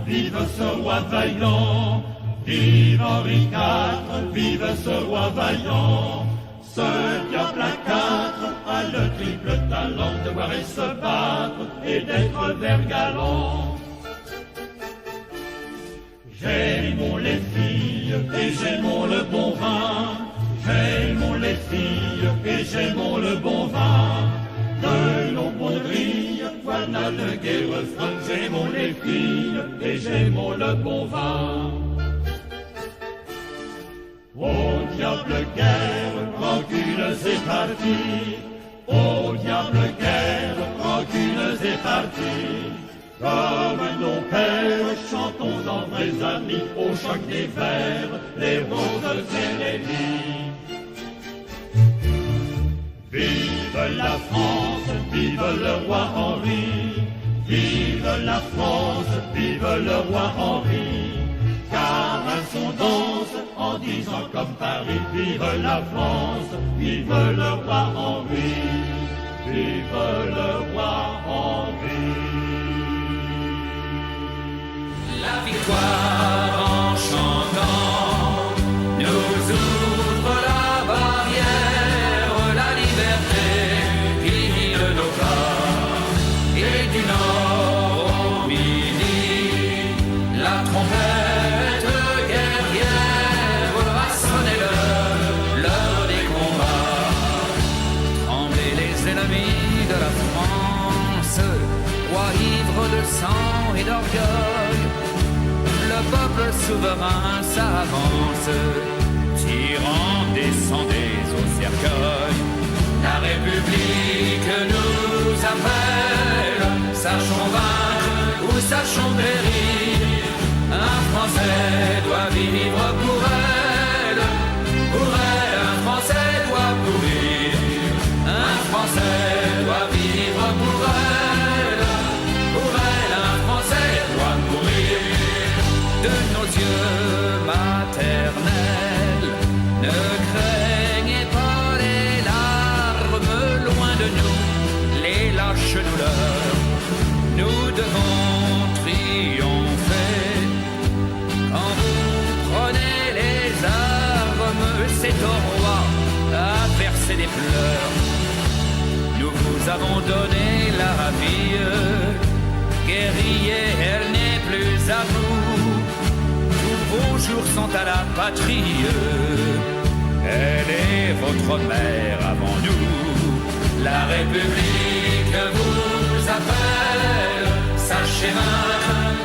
vive ce roi vaillant. Vive Henri IV, vive ce roi vaillant. Ce diable à quatre a le triple talent de voir et se battre et d'être vert galant. J'aimons les filles et j'aimons le bon vin. J'aimons les filles et j'aimons le bon vin. De nos bonneries, voilà le gai refrain. J'aimons les filles et j'aimons le bon vin. Au diable guerre, rancunes et parties. Au diable guerre, rancunes et parties. Comme nos pères, chantons en vrais amis, au choc des vers, les roses et les lys. Vive la France, vive le roi Henri. Vive la France, vive le roi Henri. Car un son danse en disant comme Paris. Vive la France, vive le roi Henri. Vive le roi Henri. La victoire en chantant nous ouvre la barrière, la liberté qui de nos pas. Et du nord au midi, la trompette guerrière va sonner l'heure des combats. Trembler les ennemis de la France, roi ivre de sang et d'orgueil. Le peuple souverain s'avance, tyran descendez au cercueil. La République nous appelle, sachons vaincre ou sachons périr. Un Français doit vivre pour elle, un Français doit mourir. Un Français doit vivre pour elle, un Français doit mourir. De nos yeux maternels, ne craignez pas les larmes, loin de nous, les lâches douleurs. Nous devons triompher. Quand vous prenez les armes, c'est au roi à verser des pleurs. Nous vous avons donné la vie, guerrier, elle n'est plus à vous. Vos jours sont à la patrie, elle est votre mère avant nous. La République vous appelle, sachez vaincre